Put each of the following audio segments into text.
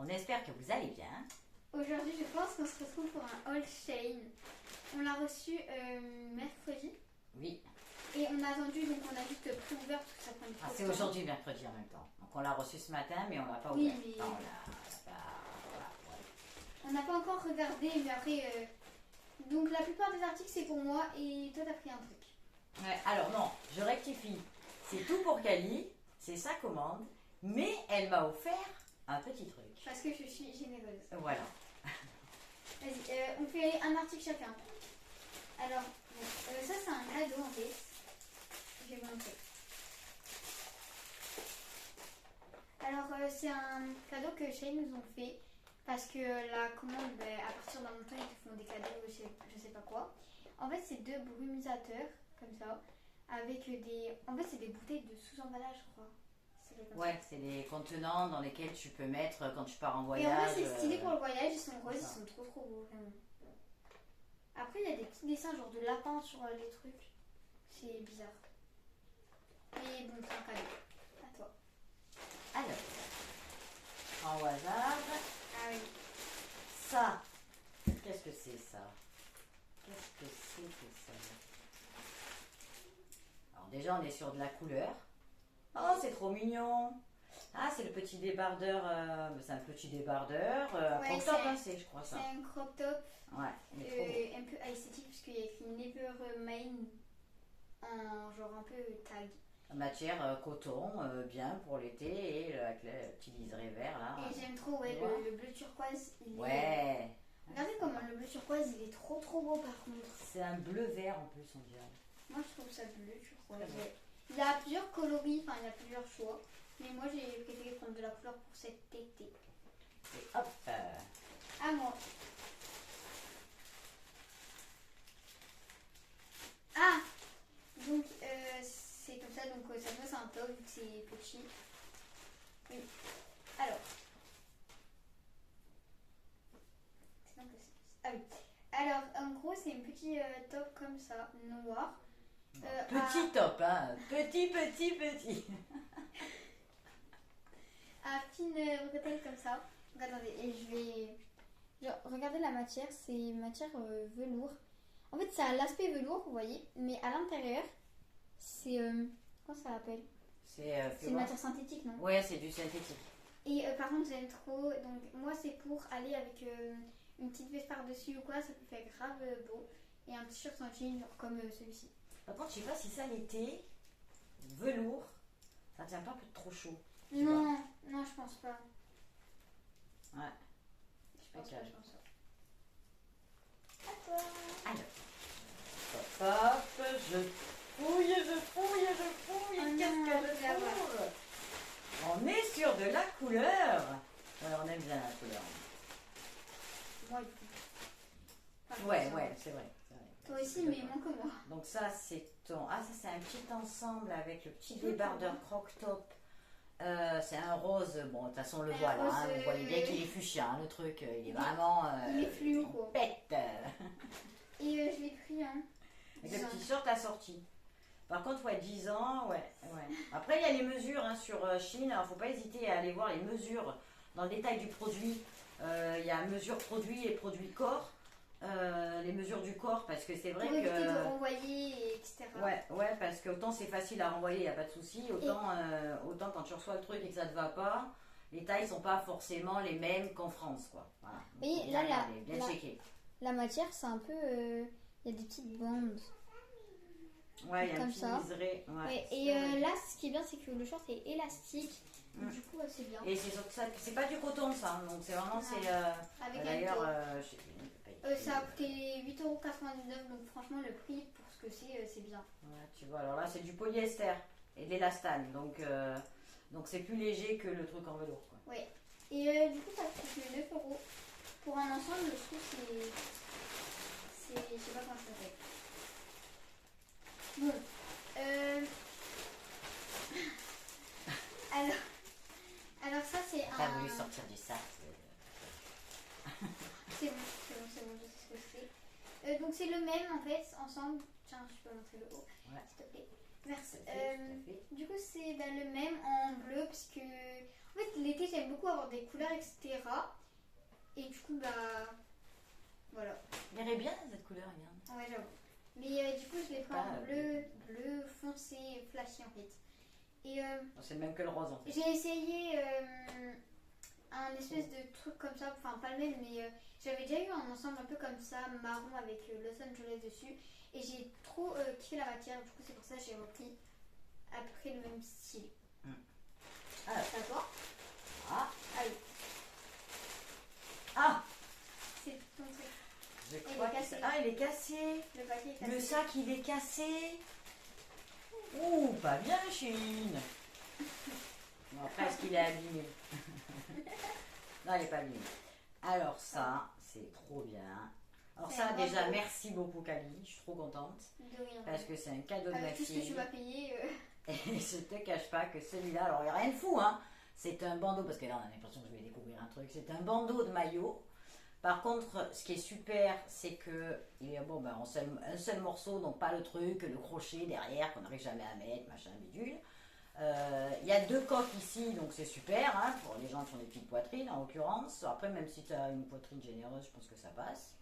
On espère que vous allez bien. Aujourd'hui, je pense qu'on se retrouve pour un haul Shein. On l'a reçu mercredi Oui. et on a attendu, donc on a juste pré-ouvert parce que ça prend du Ah, temps. c'est aujourd'hui mercredi en même temps. Donc on l'a reçu ce matin, mais on l'a pas Oui, ouvert. mais- Non, on l'a pas. Voilà, ouais. On n'a pas encore regardé, mais après. Donc la plupart des articles c'est pour moi et toi t'as pris un truc. Ouais, alors non, je rectifie. C'est tout pour Kali, c'est sa commande, mais elle m'a offert un petit truc. Parce que je suis généreuse. Voilà. Vas-y, on fait un article chacun. Alors, bon, ça c'est un cadeau en fait. Je vais vous montrer. Alors, c'est un cadeau que Shein nous ont fait. Parce que la commande, à partir d'un montant, ils te font des cadeaux, je sais pas quoi. En fait, c'est 2 brumisateurs, comme ça. Avec des. En fait, c'est des bouteilles de sous-emballage, je crois. C'est comme ça. Ouais, c'est les contenants dans lesquels tu peux mettre quand tu pars en Et voyage. en fait, c'est stylé pour le voyage, ils sont roses, ils ça. sont trop beaux, vraiment. Après, il y a des petits dessins, genre de lapins sur les trucs. C'est bizarre. Et bon, c'est un cadeau. À toi. Alors, en hasard, Ah oui. ça. Qu'est-ce que c'est ça? Qu'est-ce que c'est que ça? Alors déjà, on est sur de la couleur. Oh, c'est trop mignon. Ah, c'est le petit débardeur. C'est un petit débardeur. Un Ouais, crop top, c'est- hein, c'est, je crois ça. C'est un crop top Ouais, il est trop beau. un peu esthétique, puisqu'il y a écrit Never Mind en genre un peu tag. Matière coton, bien pour l'été et avec le petit liseré vert là. Et j'aime trop, ouais, Ouais. le bleu turquoise. Il est... Ouais. Regardez comment le bleu turquoise, il est trop beau par contre. C'est un bleu vert en plus, on dirait. Moi, je trouve ça bleu turquoise. Très bien. Il y a plusieurs coloris, enfin, il y a plusieurs choix. Mais moi, j'ai préféré prendre de la couleur pour cet été. Et hop. À moi. Ah! Donc, c'est comme ça, donc ça doit c'est un top vu que c'est petit. Oui. Alors. C'est un peu ça. Ah oui. Alors, en gros, c'est un petit top comme ça, noir. Petit top, hein. Petit. À fine bretelle comme ça. Donc, attendez, et je vais. Genre, regardez la matière, c'est matière velours. En fait, ça a l'aspect velours, vous voyez, mais à l'intérieur, c'est. Comment ça s'appelle? C'est C'est une matière synthétique, non? Ouais, c'est du synthétique. Et par contre, j'aime trop. Donc, moi, c'est pour aller avec une petite veste par-dessus ou quoi, ça peut faire grave beau. Et un t-shirt en jean, genre comme celui-ci. Par contre, je sais pas si ça l'été, velours, ça tient pas un peu trop chaud. tu Non, non, je pense pas. vois. Ouais. Je pense Ok. pas, je pense pas. À toi. Alors. Hop, je fouille. Oh non, Qu'est-ce que je là-bas. trouve? On est sur de la couleur. On aime bien la couleur. Moi, du coup. Enfin, Ouais, ça. ouais, c'est vrai. Toi aussi, mais moins que moi. Donc ça, c'est ton... Ah, ça, c'est un petit ensemble avec le petit débardeur croc-top. C'est un rose. Bon, de toute façon, on le Un voit là. rose, Vous voyez bien qu'il est fuchsia, hein, le truc. Il est vraiment... Il est fluo, quoi. Pète. Et je l'ai pris, hein. Avec le petit short assorti. Par contre, ouais, 10 ans, ouais. Après, il y a les mesures hein, sur Shein. Alors, faut pas hésiter à aller voir les mesures dans le détail du produit. Il y a mesure produit et produit corps. Les mesures du corps, parce que c'est vrai Pour éviter de que... renvoyer, etc. Ouais, parce que autant c'est facile à renvoyer, il n'y a pas de souci. Autant quand tu reçois le truc et que ça ne te va pas, les tailles sont pas forcément les mêmes qu'en France, quoi. Voilà. Donc, Oui, faut bien là, regarder, bien là. checker. La matière, c'est un peu. Il y a des petites bandes. Ouais, il y a un comme petit ça. liseré. Ouais, Ouais, c'est et vrai. là, ce qui est bien, c'est que le short est élastique. Donc, du coup, c'est bien. Et c'est surtout ça, c'est pas du coton ça, donc c'est vraiment, c'est... Avec un d'ailleurs, taux. je sais plus, je sais pas. Ça a coûté 8,99 €, donc franchement, le prix pour ce que c'est bien. Ouais, tu vois, alors là c'est du polyester et de l'élastane, donc c'est plus léger que le truc en velours, quoi. Ouais. Et du coup, ça coûte 9 € pour un ensemble. Je trouve que c'est. Je sais pas comment ça s'appelle. Bon. Alors ça, c'est T'as un. voulu sortir du sac. C'est bon, je sais ce que c'est. Donc c'est le même en fait, ensemble. Tiens, je peux montrer le haut, Ouais. s'il te plaît. Merci. Tout à fait. Du coup, c'est le même en bleu, parce que en fait, les l'été, j'aime beaucoup avoir des couleurs, etc. Et du coup, bah. Voilà. Il irait bien cette couleur, regarde. Ouais, j'avoue. Mais du coup, je l'ai pris en Pas, bleu foncé, flashy en fait. Et C'est le même que le rose en fait. j'ai essayé un espèce de truc comme ça, enfin pas le même, mais j'avais déjà eu un ensemble un peu comme ça, marron avec Los Angeles dessus. Et j'ai trop kiffé la matière, du coup c'est pour ça que j'ai repris à peu près le même style. Ah. Ça va? Ah, Ah oui, ah, c'est ton truc. je Il crois est que cassé. ah, il est cassé. Le paquet est cassé. Le sac, il est cassé. Ouh, pas bien, Chine. Bon, après, est-ce qu'il est abîmé? Non, il n'est pas abîmé. Alors ça, c'est trop bien. Alors C'est ça, un déjà, bandeau. merci beaucoup, Kali. Je suis trop contente. De rien. Parce que c'est un cadeau de ma Avec tout ce que tu fille. vas payer. Et je te cache pas que celui-là, alors il n'y a rien de fou, hein. C'est un bandeau, parce que là, on a l'impression que je vais découvrir un truc. C'est un bandeau de maillot. Par contre, ce qui est super, c'est que il y a bon, ben, un seul morceau, donc pas le truc, le crochet derrière qu'on n'arrive jamais à mettre, machin, bidule. Il y a 2 coques ici, donc c'est super, hein, pour les gens qui ont des petites poitrines en l'occurrence. Après, même si tu as une poitrine généreuse, je pense que ça passe.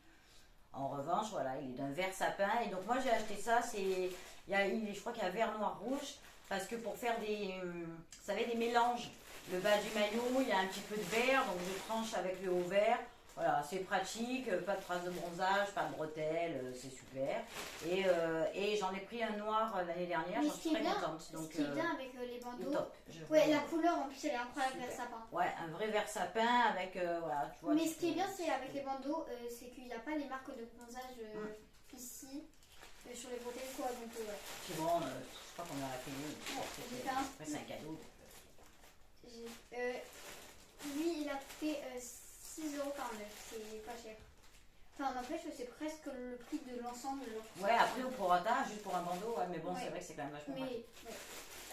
En revanche, voilà, il est d'un vert sapin. Et donc moi j'ai acheté ça, je crois qu'il y a vert, noir, rouge, parce que pour faire vous savez, des mélanges. Le bas du maillot, il y a un petit peu de vert, donc je tranche avec le haut vert. Voilà, c'est pratique, pas de traces de bronzage, pas de bretelles, c'est super. Et j'en ai pris un noir l'année dernière, Mais j'en ce suis qui est très bien, contente. ce Donc, qui est bien avec les le bandeaux, top. ouais, la couleur en plus elle est incroyable Super. avec sapin. Ouais, un vrai vert sapin avec, voilà, tu vois. Mais tu ce qui est peux- bien c'est avec les bandeaux, c'est qu'il n'y a pas les marques de bronzage ici, sur les bretelles quoi, donc ouais. C'est bon, je crois qu'on a payé. J'ai fait un- Après, c'est un cadeau. Lui il a coûté 6,49€, c'est pas cher. Enfin n'empêche que c'est presque le prix de l'ensemble. Ouais, après au prorata, juste pour un bandeau, ouais, mais bon, Ouais. c'est vrai que c'est quand même vachement Mais pratique.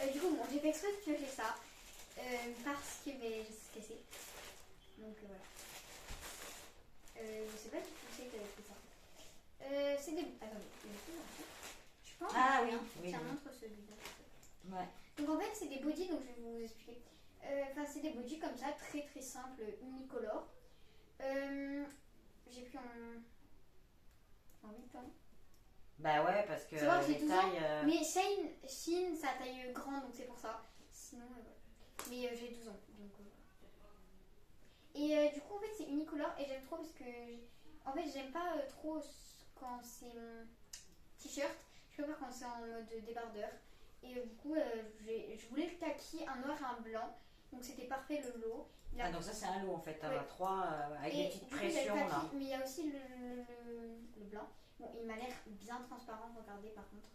ouais. Du coup bon, j'ai fait exprès de piocher ça parce que mais je sais casser. Donc voilà. Je sais pas si tu sais que t'avais fait ça. C'est des. Attendez, il est où, en fait je pense. Ah oui, oui, Tiens, oui. montre celui-là. Ouais. Donc en fait, c'est des bodys, donc je vais vous expliquer. Enfin, c'est des bodys comme ça, très très simples, unicolores. J'ai pris en 8 ans. Bah ouais, parce que C'est vrai que j'ai les 12 ans, tailles. Mais Shein, ça taille grande, donc c'est pour ça. Sinon, voilà. Mais j'ai 12 ans, donc Et du coup, en fait, c'est unicolore et j'aime trop parce que. En fait, j'aime pas trop quand c'est t-shirt. Je préfère quand c'est en mode débardeur. Et du coup, je voulais le kaki, un noir et un blanc. Donc c'était parfait le lot. Ah, donc ça, c'est un lot en fait. T'en Ouais. as 3 avec des Et petites du coup, il y a le pressions kaki, là. mais il y a aussi le blanc. Bon, il m'a l'air bien transparent, regardez par contre.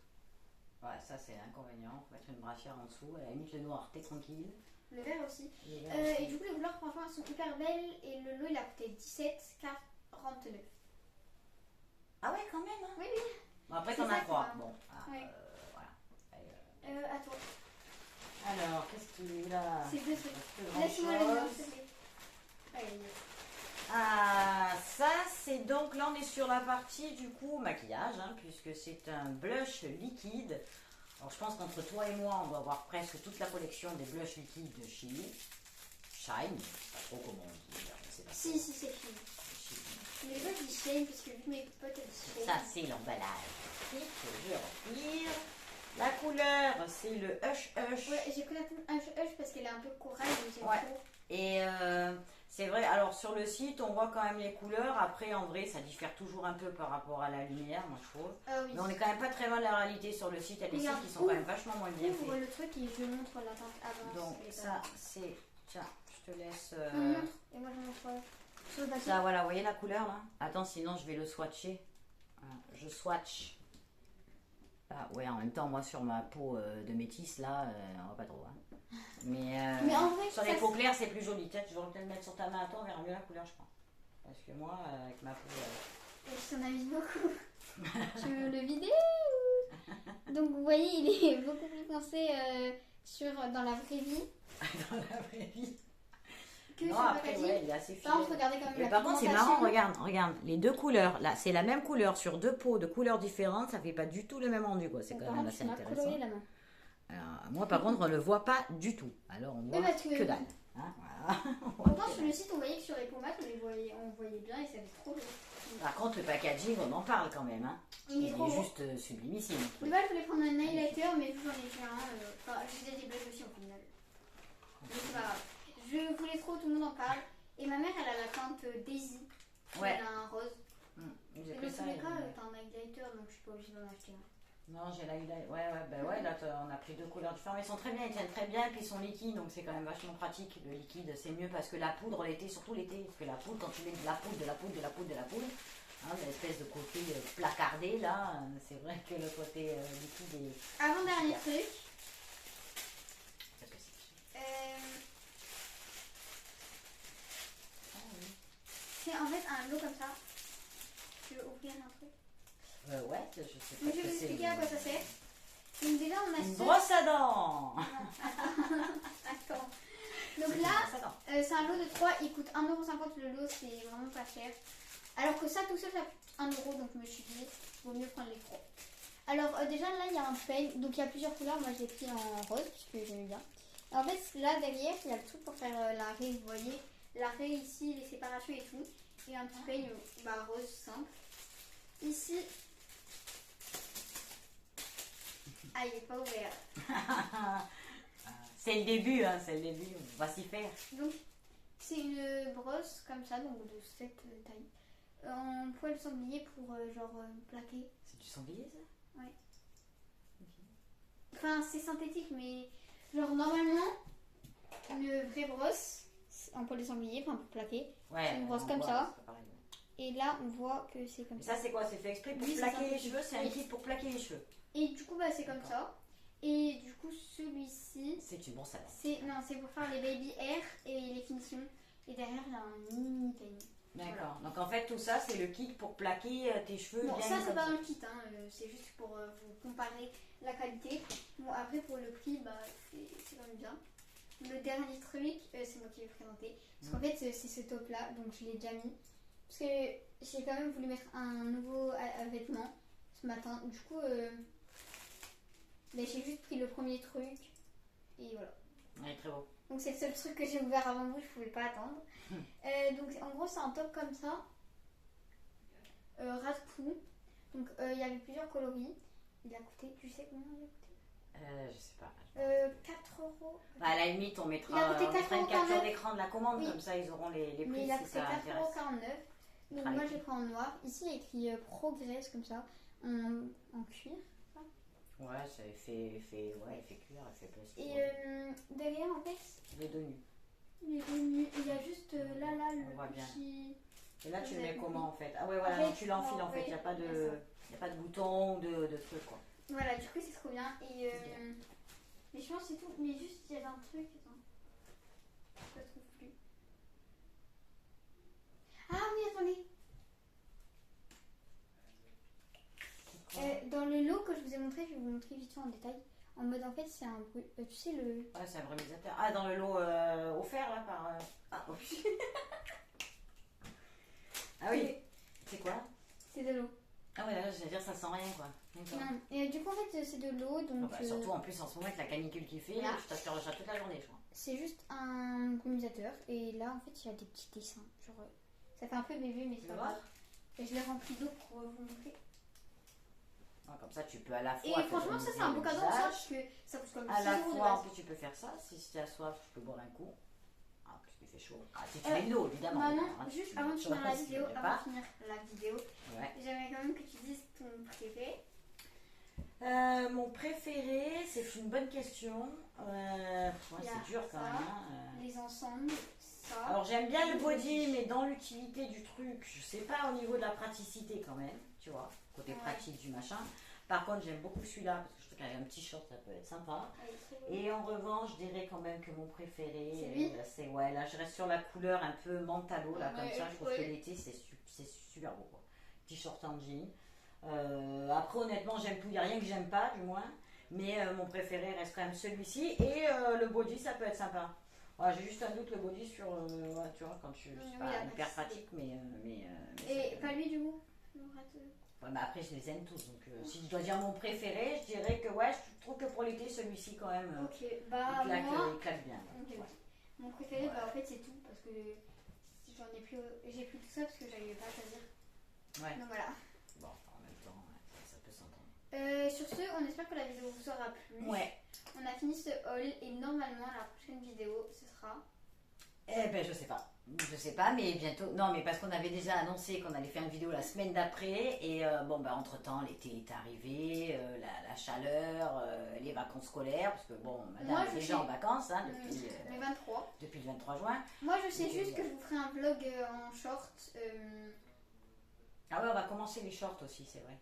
Ouais, ça, c'est l'inconvénient. Faut mettre une brassière en dessous. À la limite, le noir, t'es tranquille. Le vert aussi. Le vert aussi. Et du coup, les couleurs, franchement, elles sont hyper belles. Et le lot, il a coûté 17,49. Ah ouais, quand même. Hein. Oui, oui. Bon, après, C'est t'en ça as qui 3. va. Bon, Ouais. voilà. Allez, À toi. alors, qu'est-ce qu'il est là? C'est deux trucs. Pas grand Laisse-moi le mien, chose. s'il te plaît. Allez. Ah, ça c'est donc, là on est sur la partie du coup maquillage, hein, puisque c'est un blush liquide. Alors je pense qu'entre toi et moi on doit avoir presque toute la collection des blushs liquides de Shine. Shine, je sais pas trop comment on dit, je sais pas Si, trop. si, c'est fini. Shine. Mais pas dit Shane, parce que vu que mes potes elles disent Shane. Ça c'est l'emballage. Et que je retire. La couleur c'est le Hush Hush. Ouais, j'ai pris la teinte Hush parce qu'elle est un peu corail, mais j'aime Ouais. trop. Et c'est vrai, alors sur le site on voit quand même les couleurs, après en vrai ça diffère toujours un peu par rapport à la lumière, moi je trouve. Ah oui. Mais on est quand même pas très loin de la réalité sur le site, il y a des Regarde, sites qui sont quand même vachement moins bien Ouvre faits. le truc et je montre la teinte avant. Donc ça c'est, tiens, je te laisse... On montre et moi je montre sur le papier. ça voilà, vous voyez la couleur là? Attends, sinon je vais le swatcher. Voilà, je swatch. Ah ouais, en même temps moi sur ma peau de métisse là, on va pas trop. Hein. Mais en vrai, sur ça, les peaux claires c'est plus joli. Tiens, tu vas peut-être le mettre sur ta main à toi, on verra mieux la couleur je crois. Parce que moi avec ma peau... je t'en avise beaucoup. Tu veux le vider ou... Donc vous voyez, il est beaucoup plus foncé dans la vraie vie dans la vraie vie. que Non, sur le après, papier. ouais, il est assez Par contre, fidèle. regardez quand même Mais la par contre, c'est pigmentation. marrant, regarde, les deux couleurs, là, c'est la même couleur sur 2 peaux de couleurs différentes, ça fait pas du tout le même rendu, quoi. C'est Donc, quand par même contre, assez tu m'as intéressant. coloré la main. Alors, moi, par contre, on le voit pas du tout. Alors, on voit parce que que dalle. Hein, voilà. Pourtant, sur le site, on voyait que sur les pommettes, on voyait bien et ça avait trop lourd. Par contre, le packaging, on en parle quand même. Hein. Il est trop beau. juste sublimissime. De base, je voulais prendre un highlighter, mais vu que j'en ai fait un, enfin, je faisais des blushs aussi au final. Mais c'est pas grave. Je voulais trop, tout le monde en parle. Et ma mère, elle a la teinte Daisy. Ouais. Elle a un rose. J'ai Et fait dans ça. tous les cas, t'as un highlighter, donc je suis pas obligée d'en acheter un. Non, j'ai la ouais, là on a pris deux couleurs différentes. Ils sont très bien, ils tiennent très bien, puis ils sont liquides, donc c'est quand même vachement pratique. Le liquide, c'est mieux parce que la poudre l'été, surtout l'été, parce que la poudre, quand tu mets de la poudre, hein, l'espèce de côté placardé là, c'est vrai que le côté liquide est. Avant-dernier truc. Qu'est-ce que c'est C'est en fait un lot comme ça. Tu veux ouvrir un truc? Ouais, je sais pas. Mais je vais vous expliquer à quoi ça sert. Donc déjà on a Une brosse à dents. Attends. Donc là, c'est un lot de 3, il coûte 1,50€ le lot, c'est vraiment pas cher. Alors que ça tout seul ça coûte 1€, donc je me suis dit, vaut mieux prendre les 3. Alors déjà là il y a un peigne, donc il y a plusieurs couleurs, moi je l'ai pris en rose puisque j'aime bien. Et en fait là derrière il y a le truc pour faire l'arrêt, vous voyez, l'arrêt ici, les séparations et tout. Et un petit peigne rose simple. Ici, ah il est pas ouvert. C'est le début, hein, c'est le début, on va s'y faire. Donc c'est une brosse comme ça, donc de cette taille. En poil sanglier pour plaquer. C'est du sanglier ça? Ouais. Enfin c'est synthétique mais genre normalement une vraie brosse en poil de sanglier, enfin pour plaquer. Ouais, c'est une brosse comme ça. Et là on voit que c'est comme ça. Ça c'est quoi? C'est fait exprès pour Oui, plaquer les cheveux? C'est un oui. kit pour plaquer les cheveux. Et du coup c'est comme ça. Et du coup celui-ci, C'est une brosse à dents. c'est pour faire les baby hair et les finitions. Et derrière il y a un mini peigne. D'accord. Voilà. Donc en fait tout ça c'est le kit pour plaquer tes cheveux. Bon bien ça c'est comme pas dans le kit, hein, c'est juste pour vous comparer la qualité. Bon après pour le prix c'est quand même bien. Le dernier truc c'est moi qui vais présenter. Parce qu'en fait c'est ce top là, donc je l'ai déjà mis. Parce que j'ai quand même voulu mettre un nouveau vêtement ce matin. Du coup j'ai juste pris le premier truc et voilà. Ouais, très beau. Donc c'est le seul truc que j'ai ouvert avant vous, je pouvais pas attendre. Donc en gros c'est un top comme ça, ras de cou. Donc il y avait plusieurs coloris. Il a coûté, tu sais combien il a coûté? Je sais pas. 4€. À la limite on mettra, Il a coûté une capture 4,49 d'écran de la commande, oui. comme ça ils auront les prix. Mais il a si coûté ça intéresse. 4,49€. Donc moi j'ai pris en noir. Ici il y a écrit Progress comme ça, en cuir. Ouais, ça fait cuir, elle fait plastique. Et derrière en fait les deux nus. il y a juste là On voit le bien. petit. Et là tu Vous le mets avez comment en compris. fait? Ah ouais voilà, En fait, donc tu l'enfiles en non, fait, il oui, n'y a pas c'est de bouton ou de truc quoi. Voilà, du coup c'est trop bien. Et mais je pense que c'est tout. Mais juste il y avait un truc. Attends. Je le trouve plus. Ah oui, attendez. Dans le lot que je vous ai montré, je vais vous montrer vite fait en détail. En mode en fait c'est un bruit. Tu sais le. Ouais, c'est un brumisateur. Ah, dans le lot offert là par. Ah, oh. Ah oui. C'est quoi? C'est de l'eau. Ah ouais, là, je veux dire, ça sent rien quoi. Non. Et du coup en fait c'est de l'eau donc. Surtout en plus en ce moment avec la canicule qui fait, Voilà. je t'assure ça toute la journée je crois. C'est juste un brumisateur et là en fait il y a des petits dessins. Genre ça fait un peu bébé mais c'est pas grave. Et je l'ai rempli d'eau pour vous montrer. Ouais, comme ça tu peux à la fois. Et franchement ça c'est un beau cadeau en ça parce que ça coûte comme 6 à la € de fois en base. plus tu peux faire ça, si tu as soif tu peux boire un coup. Ah, parce qu'il fait chaud. Ah, si tu mets de l'eau évidemment. Bah non, Ah, juste tu avant de mets finir la si tu vidéo, mets avant pas. de finir la vidéo, Ouais. j'aimerais quand même que tu dises ton préféré. Mon préféré, c'est une bonne question. Ouais, c'est dur quand ça, même. Hein. Les ensembles, ça. Alors j'aime bien le body, mais dans l'utilité du truc, je sais pas au niveau de la praticité quand même, tu vois, côté pratique du machin. Par contre, j'aime beaucoup celui-là parce que je trouve qu'avec un petit short, ça peut être sympa. Et en revanche, je dirais quand même que mon préféré, c'est ouais, là je reste sur la couleur un peu mentalo, là comme ça. Je trouve que l'été c'est super beau, quoi. Petit short en jean. Après, honnêtement, j'aime tout. Il n'y a rien que j'aime pas, du moins. Mais mon préféré reste quand même celui-ci. Et le body, ça peut être sympa. Ouais, j'ai juste un doute, le body sur. Ouais, tu vois, quand tu. C'est pas hyper pratique, mais et pas lui, du coup ouais, mais après, je les aime tous. Donc, si je dois dire mon préféré, je dirais que ouais, je trouve que pour l'été, celui-ci, quand même. Ok, bah. Il claque bien. Okay. Ouais. Mon préféré, Ouais. bah, en fait, c'est tout. Parce que j'ai pris tout ça parce que j'arrivais pas à choisir. Ouais. Donc voilà. Bon, en même temps, ouais, ça peut s'entendre. Sur ce, on espère que la vidéo vous aura plu. Ouais. On a fini ce haul et normalement, la prochaine vidéo, ce sera. Eh ben, je sais pas. Je sais pas, mais bientôt. Non, mais parce qu'on avait déjà annoncé qu'on allait faire une vidéo la semaine d'après. Et bon, bah, entre-temps, l'été est arrivé, la chaleur, les vacances scolaires. Parce que bon, madame Moi, est je déjà sais- en vacances hein, Le 23. depuis le 23 juin. Moi, je sais Donc, juste que je vous ferai un vlog en short. Ah ouais, on va commencer les shorts aussi, c'est vrai.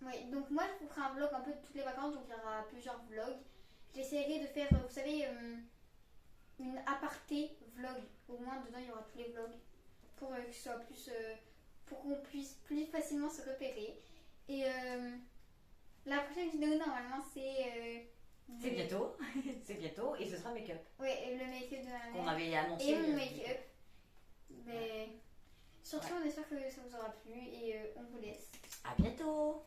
Oui, donc moi, je vous ferai un vlog un peu de toutes les vacances. Donc il y aura plusieurs vlogs. J'essaierai de faire, vous savez, une aparté vlog. Au moins, dedans, il y aura tous les vlogs. Pour que ce soit plus. Pour qu'on puisse plus facilement se repérer. Et la prochaine vidéo, normalement, c'est. C'est bientôt. C'est bientôt. Et ce sera make-up. Oui, le make-up de ma Qu'on mère. avait annoncé. Et mon make-up. Mais. Surtout, on espère que ça vous aura plu et on vous laisse. À bientôt.